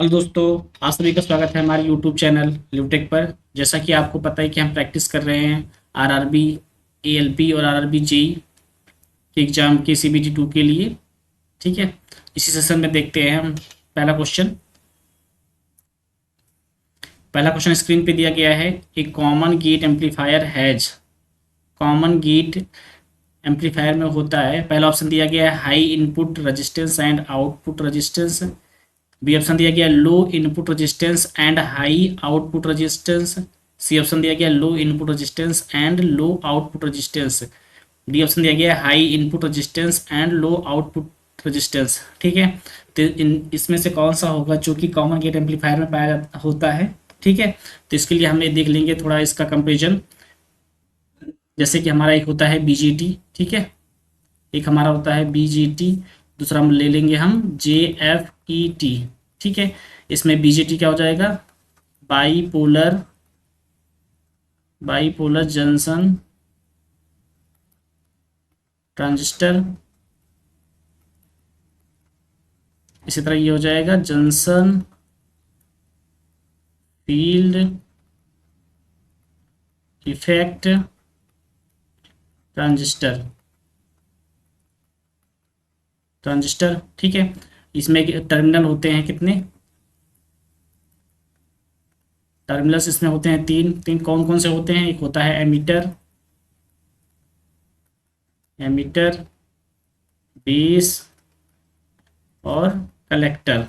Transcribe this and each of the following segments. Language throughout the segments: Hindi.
हेलो दोस्तों, आप सभी का स्वागत है हमारे यूट्यूब चैनल लिवटेक पर। जैसा कि आपको पता है कि हम प्रैक्टिस कर रहे हैं आरआरबी, एएलपी और आरआरबी जेई के एग्जाम के सीबीटी 2 के लिए। ठीक है, इसी सेशन में देखते हैं हम पहला क्वेश्चन स्क्रीन पे दिया गया है। A common gate amplifier has. Common gate amplifier में होता है, पहला ऑप्शन दिया गया है high input resistance and output resistance. B option दिया गया low input resistance and high output resistance. C option दिया गया low input resistance and low output resistance. D option दिया गया high input resistance and low output resistance. ठीक है, तो इसमें से कौन सा होगा जो कि कॉमन गेट एम्पलीफायर में पाया होता है। ठीक है, तो इसके लिए हम देख लेंगे थोड़ा इसका कंपेरिजन। जैसे कि हमारा एक होता है बीजीटी। ठीक है, एक हमारा होता है बीजीटी, दूसरा हम ले लेंगे हम जेएफईटी। ठीक है, इसमें बीजीटी क्या हो जाएगा, बाईपोलर बाईपोलर जंक्शन ट्रांजिस्टर। इसी तरह ये हो जाएगा junction field effect transistor transistor. ठीक है, इसमें टर्मिनल होते हैं कितने, टर्मिनल्स इसमें होते हैं तीन। तीन कौन कौन से होते हैं, एक होता है एमीटर, एमीटर, बेस और कलेक्टर।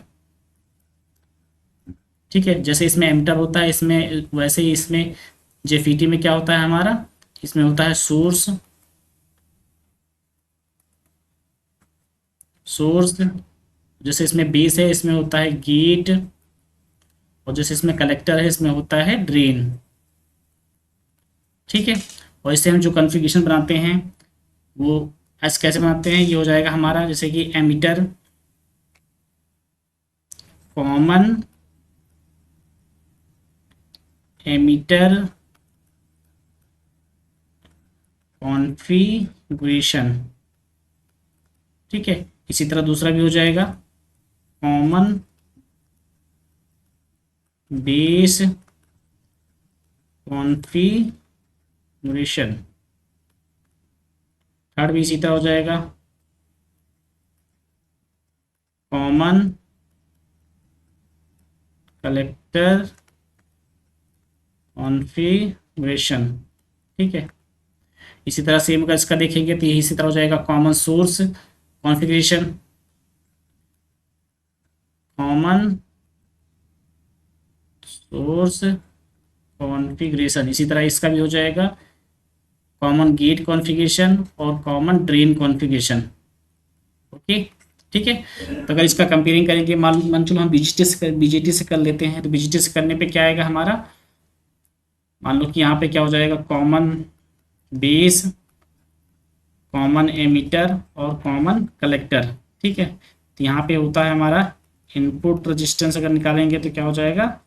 ठीक है, जैसे इसमें एमीटर होता है, इसमें वैसे ही इसमें जेफीटी में क्या होता है हमारा, इसमें होता है सोर्स। सोर्स जैसे इसमें बेस है, इसमें होता है गेट, और जैसे इसमें कलेक्टर है, इसमें होता है ड्रेन। ठीक है, और इससे हम जो कॉन्फ़िगरेशन बनाते हैं वो ऐसे कैसे बनाते हैं, ये हो जाएगा हमारा जैसे कि एमीटर कॉमन एमीटर कॉन्फ़िगरेशन। ठीक है, इसी तरह दूसरा भी हो जाएगा कॉमन बेस कॉन्फ़िगरेशन। थर्ड भी इसी तरह हो जाएगा कॉमन कलेक्टर कॉन्फ़िगरेशन। ठीक है, इसी तरह सेम अगर इसका देखेंगे तो यही इसी तरह हो जाएगा common source configuration, common source configuration. इसी तरह इसका भी हो जाएगा कॉमन गेट कॉन्फ़िगरेशन और कॉमन ड्रेन कॉन्फ़िगरेशन। ओके, ठीक है। तो अगर इसका कंपेयरिंग करेंगे, मान चलो हम बीजीटी से कर लेते हैं, तो बीजीटी से करने पे क्या आएगा हमारा, मान लो कि यहाँ पे क्या हो जाएगा कॉमन बेस, कॉमन एमीटर और कॉमन कलेक्टर। ठीक है, तो यहाँ पे होता है हमारा इनपुट रेजिस्टेंस, अगर निकालेंगे तो क्या हो जाएगा,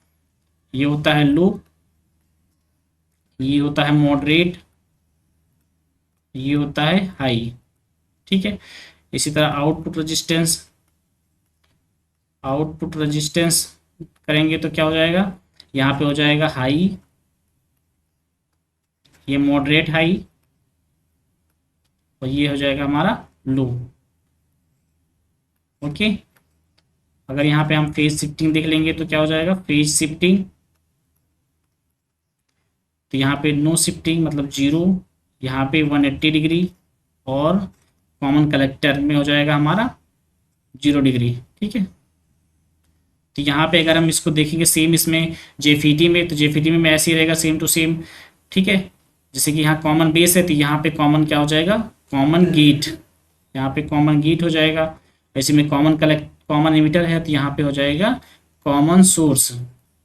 ये होता है लो, ये होता है मॉडरेट, ये होता है हाई। ठीक है, इसी तरह आउटपुट रेजिस्टेंस करेंगे तो क्या हो जाएगा, यहाँ पे हो जाएगा हाई, ये मॉडरेट हाई, और ये हो जाएगा हमारा लो। ओके, अगर यहाँ पे हम फेज शिफ्टिंग देख लेंगे तो क्या हो जाएगा, फेज शिफ्टिंग, तो यहाँ पे नो शिफ्टिंग मतलब जीरो, यहाँ पे 180 डिग्री, और कॉमन कलेक्टर में हो जाएगा हमारा 0 डिग्री। ठीक है, तो यहाँ पे अगर हम इसको देखेंगे सेम इसमें जेफीटी में, तो जेफीटी में ऐसे ही रहेगा सेम टू सेम। ठीक है, जैसे कि यहाँ कॉमन बेस है तो यहाँ पे कॉमन क्या हो जाएगा, कॉमन गेट, यहाँ पे कॉमन गेट हो जाएगा। ऐसे में कॉमन एमिटर है तो यहाँ पे हो जाएगा कॉमन सोर्स,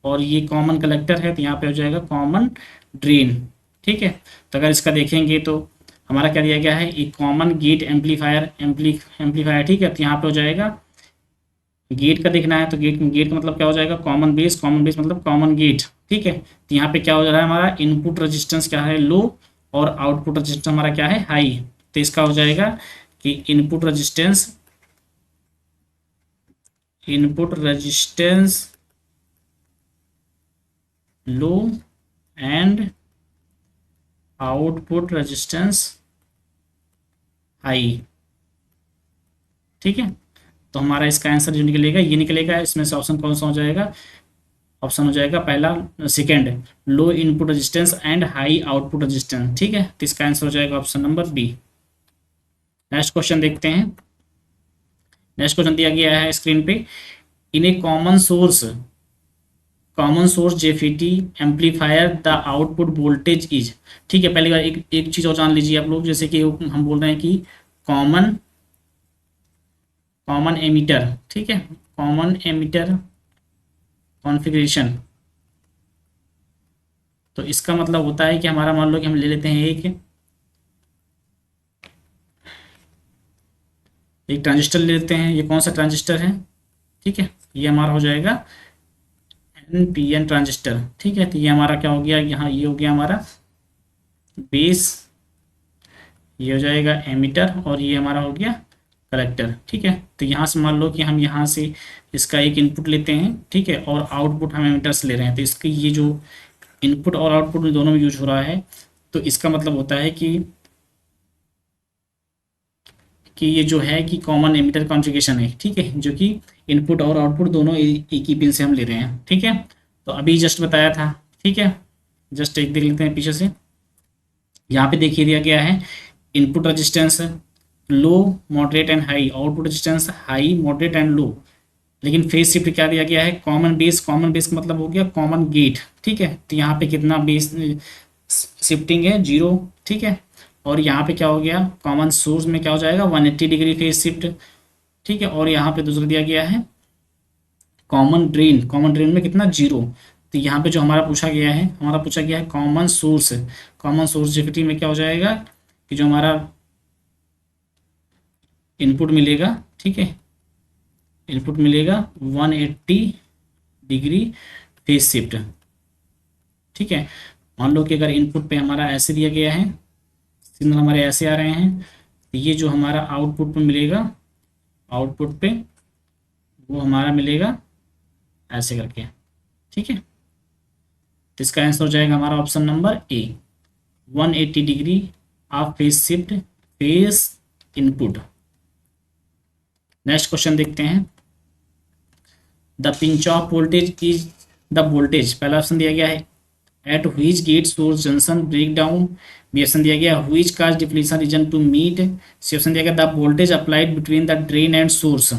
और ये कॉमन कलेक्टर है तो यहाँ पे हो जाएगा कॉमन ड्रेन। ठीक है, तो अगर इसका देखेंगे तो हमारा क्या दिया गया है, एक कॉमन गेट एम्पलीफायर। ठीक है, तो यहाँ पे हो जाएगा गेट का देखना है, तो गेट का मतलब क्या हो जाएगा, कॉमन बेस मतलब कॉमन गेट। ठीक है, तो यहाँ पे क्या हो जा रहा है हमारा, इनपुट रेजिस्टेंस क्या है लो, और आउटपुट रेजिस्टेंस हमारा क्या है हाई। तो इसका हो जाएगा कि input resistance low and output resistance high. ठीक है, तो हमारा इसका आंसर जो निकलेगा ये निकलेगा। इसमें से ऑप्शन कौन सा हो जाएगा? ऑप्शन हो जाएगा पहला, second, low input resistance and high output resistance. ठीक है, तो इसका आंसर हो जाएगा option number B. Next question देखते हैं। नेक्स्ट क्वेश्चन दिया गया है स्क्रीन पे, in a common source JFET amplifier the output voltage is. ठीक है, पहली बार एक चीज और जान लीजिए आप लोग, जैसे कि हम बोल रहे हैं कि कॉमन एमीटर। ठीक है, कॉमन एमीटर कॉन्फ़िगरेशन, तो इसका मतलब होता है कि हमारा, मान लो कि हम ले लेते हैं एक ट्रांजिस्टर ले लेते हैं। ये कौन सा ट्रांजिस्टर है? ठीक है, ये हमारा हो जाएगा NPN ट्रांजिस्टर। ठीक है, तो ये हमारा क्या हो गया यहाँ, ये हो गया हमारा बेस, ये हो जाएगा एमीटर, और ये हमारा हो गया कलेक्टर। ठीक है, तो यहाँ से मान लो कि हम यहाँ से इसका एक इनपुट लेते हैं। ठीक है, और आउटपुट हम एमीटर से ले रहे हैं, तो इसकी ये जो इनपुट और आउटपुट में दोनों में यूज हो रहा है, तो इसका मतलब होता है कि ये जो है कि कॉमन एमिटर कॉन्फ़िगरेशन है। ठीक है, जो कि इनपुट और आउटपुट दोनों एक ही पिन से हम ले रहे हैं। ठीक है, तो अभी जस्ट बताया था। ठीक है, जस्ट एक देख लेते हैं पीछे से। यहाँ पे देखिए दिया गया है input resistance low, moderate and high, output resistance high, moderate and low. लेकिन फेज शिफ्ट क्या दिया गया है? Common base. कॉमन बेस का मतलब हो गया कॉमन गेट। ठीक है, तो यहाँ पे कितना बेस शिफ्टिंग है? 0। ठीक है, और यहाँ पे क्या हो गया? कॉमन सोर्स में क्या हो जाएगा? 180 डिग्री फेज शिफ्ट। ठीक है, और यहाँ पे दूसरा दिया गया है कॉमन ड्रेन। कॉमन ड्रेन में कितना? 0। तो यहाँ पे जो हमारा पूछा गया है, कॉमन सोर्स। कॉमन सोर्स जेफिटी में क्या हो जाएगा कि जो हमारा इनपुट मिलेगा, ठीक है, इनपुट मिलेगा 180 डिग्री फेज शिफ्ट। ठीक है, मान लो कि अगर इनपुट पे हमारा ऐसे दिया गया है, सिग्नल हमारे ऐसे आ रहे हैं, तो ये जो हमारा आउटपुट पे मिलेगा, आउटपुट पे वो हमारा मिलेगा ऐसे करके। ठीक है, तो इसका आंसर हो जाएगा हमारा option number A, 180 degree of phase shift phase input. Next question देखते हैं। The pinch off voltage is the voltage, पहला ऑप्शन दिया गया है at which gate source junction break down. B option दिया गया which cause depletion region to meet. C option दिया गया the voltage applied between the drain and source.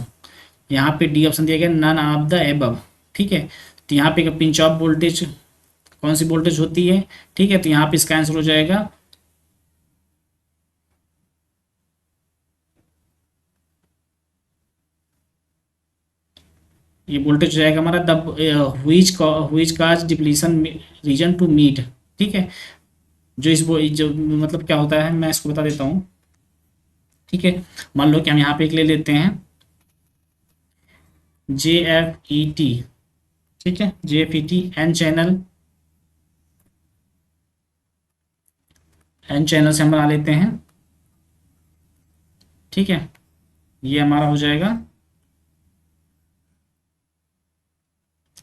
यहाँ पे डी ऑप्शन दिया गया नन ऑफ द एबव। ठीक है, तो यहाँ पे पिंच ऑफ वोल्टेज कौन सी वोल्टेज होती है? ठीक है, तो यहाँ पे इसका आंसर हो जाएगा ये वोल्टेज हो जाएगा हमारा the which cause depletion region to meet. ठीक है, जो जो मतलब क्या होता है, मैं इसको बता देता हूँ। ठीक है, मान लो कि हम यहाँ पे एक ले लेते हैं JFET। ठीक है, JFET एन चैनल से हम बना लेते हैं। ठीक है, ये हमारा हो जाएगा,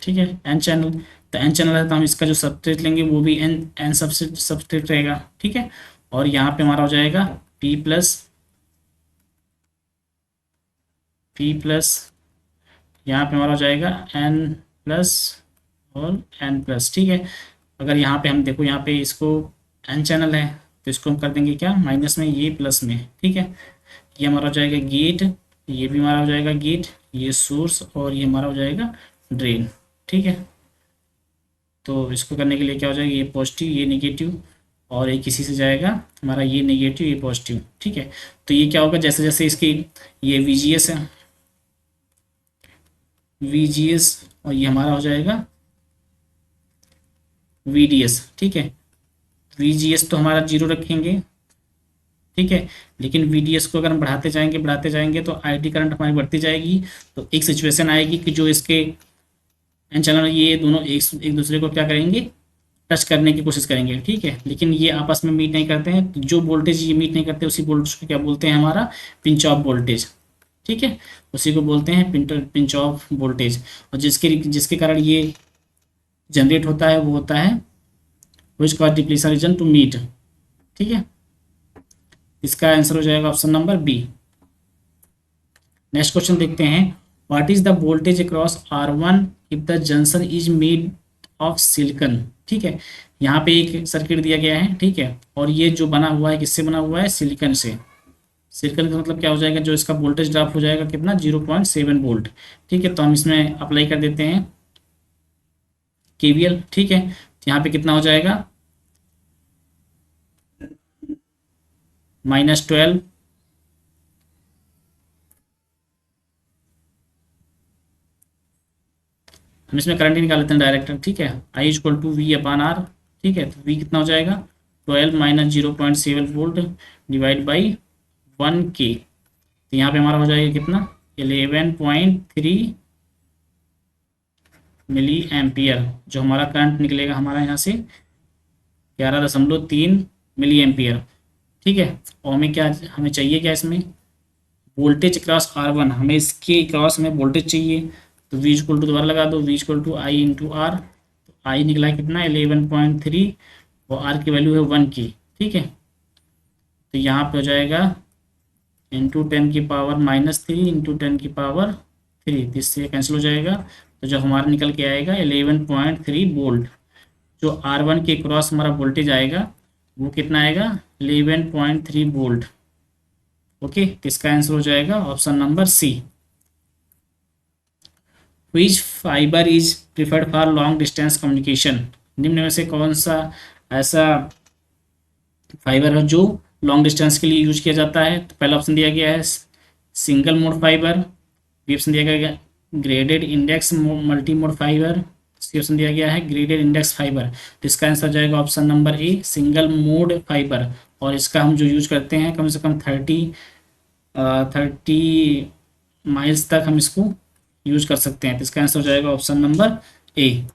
ठीक है, एन चैनल। तो एन चैनल है तो हम इसका जो सबस्ट्रेट लेंगे वो भी एन सबस्ट्रेट रहेगा। ठीक है, और यहाँ पे हमारा हो जाएगा P प्लस, यहाँ पे हमारा हो जाएगा N+ और N+। ठीक है, अगर यहाँ पे हम देखो, यहाँ पे इसको एन चैनल है तो इसको हम कर देंगे क्या? माइनस में, ये प्लस में। ठीक है, ये हमारा हो जाएगा गेट, ये भी हमारा हो जाएगा गेट, ये सोर्स, और ये हमारा हो जाएगा ड्रेन। ठीक है, तो इसको करने के लिए क्या हो जाएगा? ये पॉजिटिव, ये नेगेटिव, और एक इसी से जाएगा हमारा ये नेगेटिव, ये पॉजिटिव। ठीक है, तो ये क्या होगा? जैसे जैसे इसकी ये VGS है, VGS, और ये हमारा हो जाएगा VDS। ठीक है, VGS तो हमारा 0 रखेंगे। ठीक है, लेकिन VDS को अगर हम बढ़ाते जाएंगे तो IT करंट हमारी बढ़ती जाएगी। तो एक सिचुएशन आएगी कि जो इसके एन चैनल, ये दोनों एक दूसरे को क्या करेंगे? टच करने की कोशिश करेंगे। ठीक है, लेकिन ये आपस में मीट नहीं करते हैं। तो जो वोल्टेज ये मीट नहीं करते, उसी वोल्टेज को क्या बोलते हैं? हमारा पिंच ऑफ वोल्टेज। ठीक है, उसी को बोलते हैं पिंच ऑफ वोल्टेज। और जिसके जिसके कारण ये जनरेट होता है वो होता है which cause depletion region to meet. ठीक है, इसका आंसर हो जाएगा option number B. Next question देखते हैं, what is the voltage across R1 if the junction is made of silicon. ठीक है, यहाँ पे एक सर्किट दिया गया है, ठीक है, और ये जो बना हुआ है किससे बना हुआ है, सिलिकन से। सिलिकन का मतलब क्या हो जाएगा, जो इसका वोल्टेज ड्रॉप हो जाएगा कितना, 0.7 वोल्ट। ठीक है, तो हम इसमें अप्लाई कर देते हैं KVL। ठीक है, तो यहाँ पे कितना हो जाएगा, -12। हम इसमें करंट ही निकाल लेते हैं डायरेक्ट। ठीक है, I = V/R। ठीक है, तो V कितना हो जाएगा, 12 - 0.7 वोल्ट डिवाइड बाई 1K। तो यहाँ पे हमारा हो जाएगा कितना, 11.3 मिली एम्पियर। जो हमारा करंट निकलेगा हमारा यहाँ से 11.3 मिली एम्पियर। ठीक है, और हमें क्या, हमें चाहिए क्या इसमें, वोल्टेज क्रॉस R1, हमें इसके क्रॉस में वोल्टेज चाहिए। तो V दोबारा लगा दो, V I × R। तो I निकला कितना, 11.3, और R की वैल्यू है 1K। ठीक है, तो यहाँ पे हो जाएगा ×10⁻³ × 10⁻3, तो इससे कैंसिल हो जाएगा। तो जो हमारा निकल के आएगा 11.3 वोल्ट। जो R1 के क्रॉस हमारा वोल्टेज आएगा वो कितना आएगा, 11.3 वोल्ट। ओके, तो इसका आंसर हो जाएगा option number C. Which fibre is preferred for long distance communication. निम्न में से कौन सा ऐसा फाइबर है जो लॉन्ग डिस्टेंस के लिए यूज किया जाता है। तो पहला ऑप्शन दिया गया है single mode fibre, B option दिया गया है graded index multi mode fibre, C option दिया गया है ग्रेडेड इंडेक्स फाइबर। तो इसका आंसर जाएगा ऑप्शन नंबर ए, सिंगल मोड फाइबर। और इसका हम जो यूज करते हैं कम से कम 30 माइल्स तक हम इसको यूज कर सकते हैं। तो इसका आंसर हो जाएगा option number A.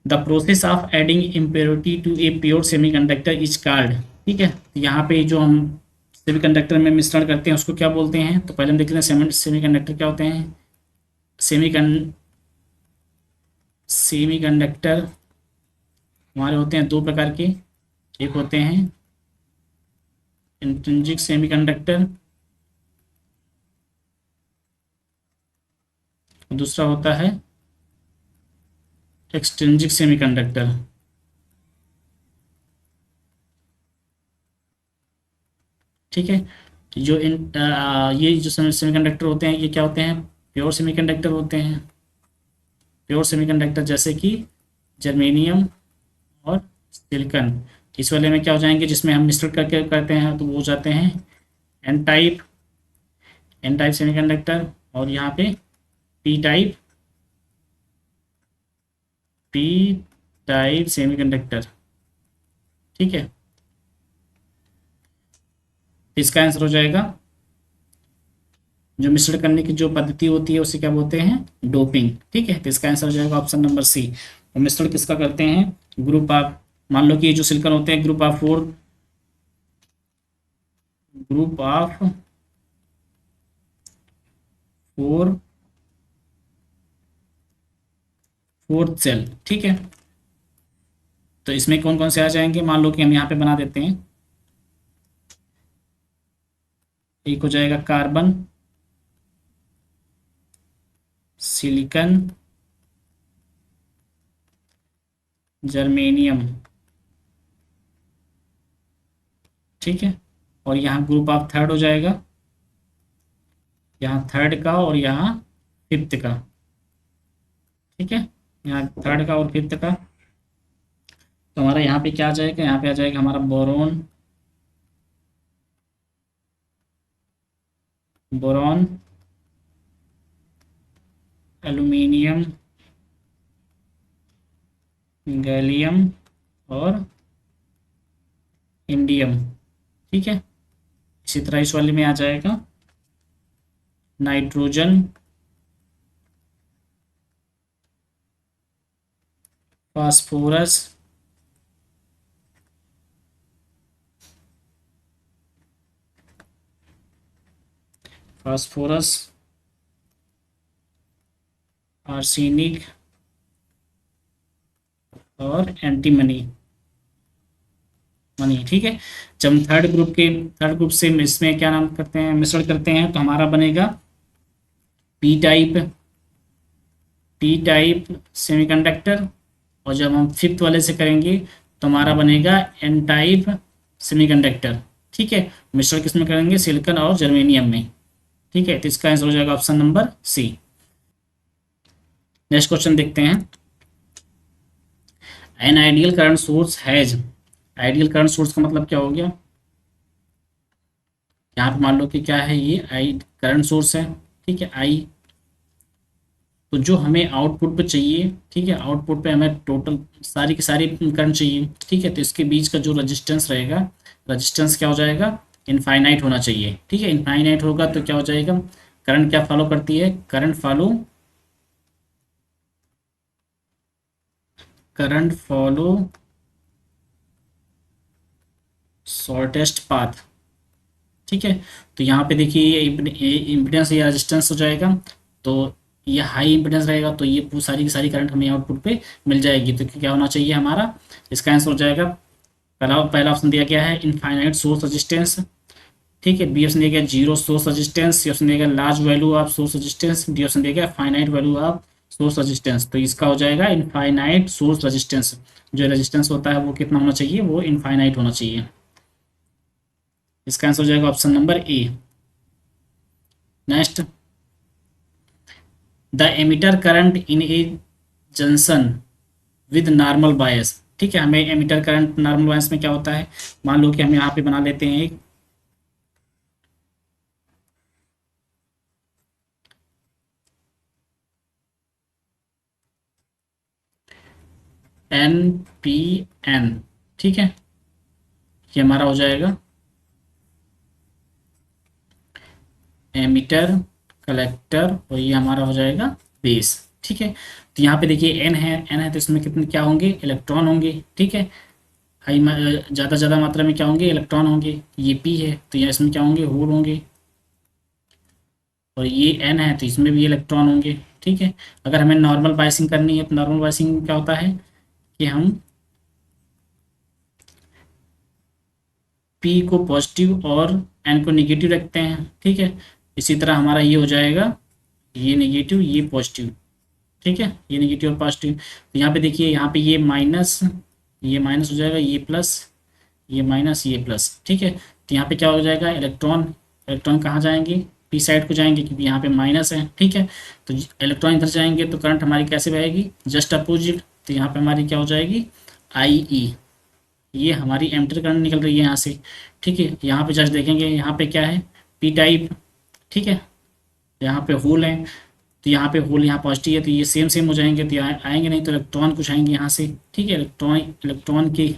The process of adding impurity to a pure semiconductor is called. ठीक है, तो यहाँ पे जो हम सेमीकंडक्टर में मिश्रण करते हैं उसको क्या बोलते हैं। तो पहले हम देख लेते हैं सेमीकंडक्टर क्या होते हैं। सेमीकंडक्टर हमारे होते हैं दो प्रकार के, एक होते हैं इंट्रिंसिक सेमीकंडक्टर, दूसरा होता है एक्सट्रिंसिक सेमीकंडक्टर। ठीक है, ये जो सेमीकंडक्टर होते हैं ये क्या होते हैं, प्योर सेमीकंडक्टर होते हैं। प्योर सेमीकंडक्टर जैसे कि जर्मेनियम और सिलिकॉन। इस वाले में क्या हो जाएंगे, जिसमें हम मिश्रण करके करते हैं तो वो हो जाते हैं एन टाइप सेमीकंडक्टर, और यहाँ पे पी टाइप सेमीकंडक्टर। ठीक है, इसका आंसर हो जाएगा, जो मिश्रण करने की जो पद्धति होती है उसे क्या बोलते हैं, डोपिंग। ठीक है, तो इसका आंसर हो जाएगा ऑप्शन नंबर सी। और मिश्रण किसका करते हैं, ग्रुप ऑफ, मान लो कि ये जो सिलिकॉन होते हैं ग्रुप ऑफ 4 फोर्थ सेल। ठीक है, तो इसमें कौन कौन से आ जाएंगे, मान लो कि हम यहाँ पे बना देते हैं। एक हो जाएगा कार्बन, सिलिकॉन, जर्मेनियम। ठीक है, और यहाँ ग्रुप ऑफ थर्ड हो जाएगा, यहाँ थर्ड का और यहाँ फिफ्थ का। ठीक है, यहाँ थर्ड का और फिफ्थ का। तो हमारा यहाँ पे क्या आ जाएगा, यहाँ पे आ जाएगा हमारा बोरोन, एल्यूमिनियम, गैलियम और इंडियम। ठीक है, इसी तरह इस वाले में आ जाएगा नाइट्रोजन, फास्फोरस, फास्फोरस, आर्सेनिक और एंटीमनी मनी। ठीक है, जब हम थर्ड ग्रुप से इसमें क्या नाम करते हैं, मिश्रण करते हैं, तो हमारा बनेगा पी टाइप सेमीकंडक्टर। और जब हम फिफ्थ वाले से करेंगे तो हमारा बनेगा एन टाइप सेमीकंडक्टर। ठीक है, मिश्रण किसमें करेंगे, सिलिकॉन और जर्मेनियम में। ठीक है, तो इसका आंसर हो जाएगा option number C. Next question देखते हैं। An ideal current source has, ideal current source का मतलब क्या हो गया, यहाँ पे मान लो कि क्या है, ये आई करंट सोर्स है। ठीक है, आई, तो जो हमें आउटपुट पे चाहिए, ठीक है, आउटपुट पे हमें टोटल सारी की सारी करंट चाहिए। ठीक है, तो इसके बीच का जो रजिस्टेंस रहेगा, रजिस्टेंस क्या हो जाएगा, इनफाइनाइट होना चाहिए। ठीक है, इनफाइनाइट होगा तो क्या हो जाएगा, करंट क्या फॉलो करती है, करंट फॉलो शॉर्टेस्ट पाथ। ठीक है, तो यहाँ पे देखिए ये इम्पिडेंस या रेजिस्टेंस हो जाएगा, तो ये हाई इम्पिडेंस रहेगा, तो ये सारी की सारी करंट हमें आउटपुट पे मिल जाएगी। तो क्या होना चाहिए हमारा, इसका आंसर हो जाएगा पहला ऑप्शन दिया गया है इनफाइनाइट सोर्स रेजिस्टेंस। ठीक है, बी ऑप्शन दिया गया zero source resistance, C option दिया गया large value of source resistance, D option दिया गया finite value of source resistance. तो इसका हो जाएगा इनफाइनाइट सोर्स रेजिस्टेंस। जो रेजिस्टेंस होता है वो कितना होना चाहिए, वो इनफाइनाइट होना चाहिए। इसका आंसर हो जाएगा option number A. Next, the emitter current in a junction with normal bias. ठीक है, हमें एमिटर करंट नॉर्मल बायस में क्या होता है, मान लो कि हम यहाँ पे बना लेते हैं एक एन पी एन। ठीक है, ये हमारा हो जाएगा एमिटर, कलेक्टर, और ये हमारा हो जाएगा बेस। ठीक है, तो यहाँ पे देखिए एन है तो इसमें कितने क्या होंगे, इलेक्ट्रॉन होंगे। ठीक है, हाई ज़्यादा ज़्यादा मात्रा में क्या होंगे, इलेक्ट्रॉन होंगे। ये पी है तो यहाँ इसमें क्या होंगे, होल होंगे। और ये एन है तो इसमें भी इलेक्ट्रॉन होंगे। ठीक है, अगर हमें नॉर्मल बायसिंग करनी है तो नॉर्मल बायसिंग क्या होता है कि हम पी को पॉजिटिव और एन को निगेटिव रखते हैं। ठीक है, इसी तरह हमारा ये हो जाएगा, ये नेगेटिव ये पॉजिटिव। ठीक है, ये नेगेटिव और पॉजिटिव। तो यहाँ पे देखिए, यहाँ पे ये माइनस हो जाएगा, ये प्लस, ये माइनस ये प्लस। ठीक है, तो यहाँ पे क्या हो जाएगा, इलेक्ट्रॉन, इलेक्ट्रॉन कहाँ जाएंगे, पी साइड को जाएंगे क्योंकि यहाँ पे माइनस है। ठीक है, तो इलेक्ट्रॉन इधर जाएंगे तो करंट हमारी कैसे बहेगी, जस्ट अपोजिट। तो यहाँ पे हमारी क्या हो जाएगी, आई ई, ये हमारी एमिटर करंट निकल रही है यहाँ से। ठीक है, यहाँ पे जस्ट देखेंगे, यहाँ पे क्या है, पी टाइप। ठीक है, यहाँ पे होल है, तो यहाँ पे होल यहाँ पॉजिटिव है, तो ये सेम सेम हो जाएंगे, तो यहाँ आएंगे नहीं, तो इलेक्ट्रॉन कुछ आएंगे यहाँ से। ठीक है, इलेक्ट्रॉन के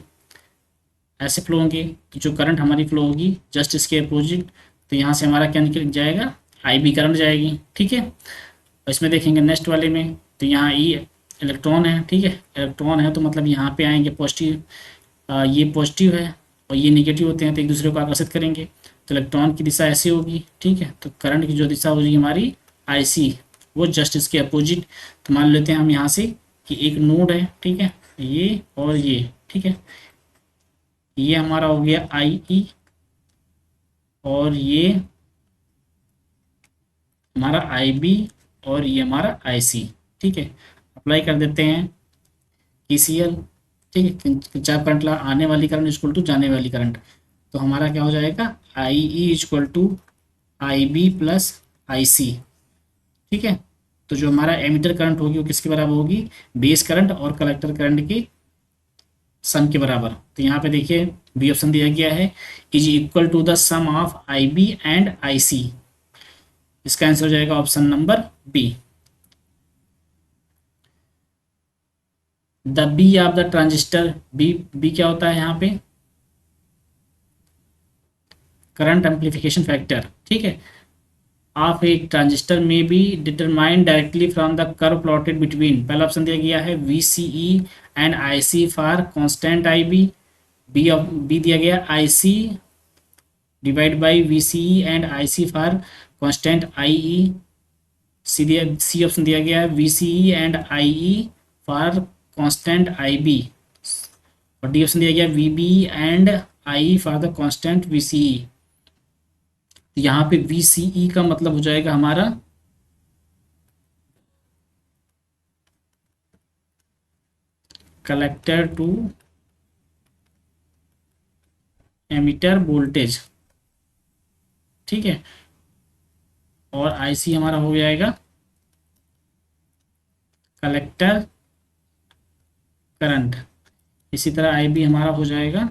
ऐसे फ्लो होंगे, तो जो करंट हमारी फ्लो होगी जस्ट इसके अपोजिट। तो यहाँ से हमारा क्या निकल जाएगा, आई बी करंट जाएगी। ठीक है, और इसमें देखेंगे नेक्स्ट वाले में, तो यहाँ ई इलेक्ट्रॉन है। ठीक है, इलेक्ट्रॉन है तो मतलब यहाँ पे आएंगे पॉजिटिव, ये पॉजिटिव है और ये नेगेटिव होते हैं, तो एक दूसरे को आकर्षित करेंगे, तो इलेक्ट्रॉन की दिशा ऐसी होगी। ठीक है, तो करंट की जो दिशा होगी हमारी आई सी, वो जस्ट इसके अपोजिट। तो मान लेते हैं हम यहाँ से कि एक नोड है। ठीक है, ये और ये। ठीक है, ये हमारा हो गया आई ई, और ये हमारा आई बी, और ये हमारा आई सी। ठीक है, अप्लाई कर देते हैं KCL। ठीक है, किरचॉफ करंट लॉ, आने वाली करंट इक्वल टू जाने वाली करंट। तो हमारा क्या हो जाएगा, I E equal to I B plus I C. ठीक है, तो जो हमारा एमिटर करंट होगी वो किसके बराबर होगी, बेस करंट और कलेक्टर करंट की सम के बराबर। तो यहाँ पे देखिए बी ऑप्शन दिया गया है, is equal to the sum of I B and I C. इसका आंसर हो जाएगा option number B. The B of the transistor, B क्या होता है यहाँ पे, करंट एम्पलीफिकेशन फैक्टर। ठीक है, ऑफ ए ट्रांजिस्टर में B determine directly from the curve plotted between. पहला ऑप्शन दिया गया है V C E and I C for constant I B. B दिया गया I C divide by V C E and I C for constant I E, C option दिया गया है V C E and I E for constant I B, और डी ऑप्शन दिया गया V B and I for the constant V C E. यहाँ पे वी सी ई का मतलब हो जाएगा हमारा कलेक्टर टू एमिटर वोल्टेज, ठीक है, और आईसी हमारा हो जाएगा कलेक्टर करंट। इसी तरह आई बी हमारा हो जाएगा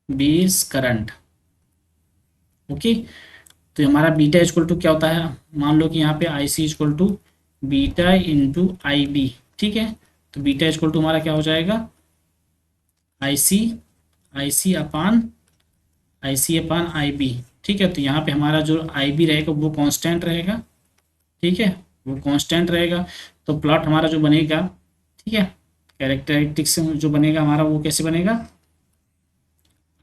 बेस करंट। ओके, तो हमारा बीटा इक्वल टू क्या होता है, मान लो कि यहाँ पे I C equal to beta into I B, ठीक है, तो बीटा इक्वल टू हमारा क्या हो जाएगा आई सी अपान आई बी, ठीक है। तो यहाँ पे हमारा जो आई बी रहेगा वो कांस्टेंट रहेगा, ठीक है, वो कांस्टेंट रहेगा। तो प्लॉट हमारा जो बनेगा, ठीक है, कैरेक्टरिस्टिक्स जो बनेगा हमारा वो कैसे बनेगा,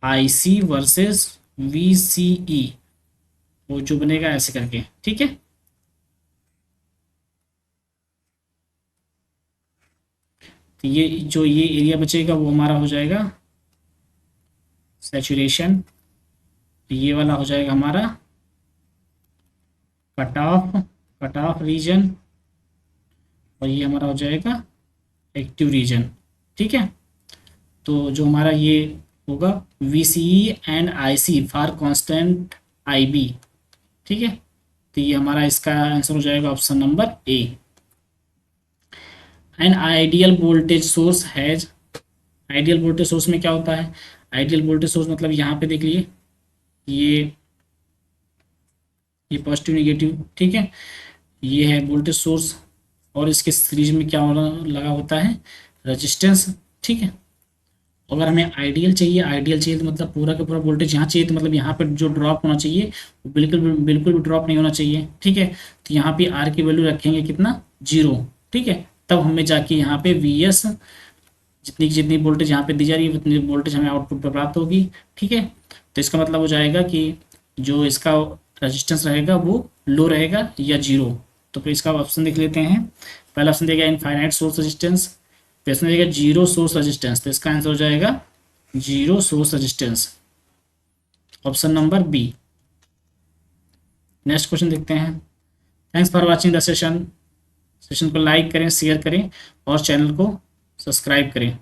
आई सी वर्सेस वी सी ई, वो जो बनेगा ऐसे करके, ठीक है। तो ये एरिया बचेगा वो हमारा हो जाएगा सैचुरेशन, ये वाला हो जाएगा हमारा कट ऑफ रीजन, और ये हमारा हो जाएगा एक्टिव रीजन, ठीक है। तो जो हमारा ये होगा V C E and I C for constant I B, ठीक है। तो ये हमारा इसका आंसर हो जाएगा option number A. An ideal voltage source has, ideal voltage source में क्या होता है, आइडियल वोल्टेज सोर्स मतलब यहाँ पे देख लिए ये पॉजिटिव नेगेटिव, ठीक है, ये है वोल्टेज सोर्स, और इसके सीरीज में क्या लगा होता है रेजिस्टेंस, ठीक है। अगर हमें आइडियल चाहिए तो मतलब पूरा का पूरा वोल्टेज यहाँ चाहिए, तो मतलब यहाँ पर जो ड्रॉप होना चाहिए वो बिल्कुल भी ड्रॉप नहीं होना चाहिए, ठीक है। तो यहाँ पे आर की वैल्यू रखेंगे कितना 0, ठीक है, तब हमें जाके यहाँ पे वी एस जितनी वोल्टेज यहाँ पे दी जा रही है उतनी वोल्टेज हमें आउटपुट पर प्राप्त होगी, ठीक है। तो इसका मतलब हो जाएगा कि जो इसका रेजिस्टेंस रहेगा वो लो रहेगा या 0। तो फिर इसका ऑप्शन देख लेते हैं। पहला ऑप्शन देगा इनफाइनाइट सोर्स रेजिस्टेंस, फिर इसमें देगा 0 सोर्स रेजिस्टेंस, तो इसका आंसर हो जाएगा 0 source resistance, option number B. Next question देखते हैं। Thanks for watching the session को लाइक करें, शेयर करें और चैनल को सब्सक्राइब करें।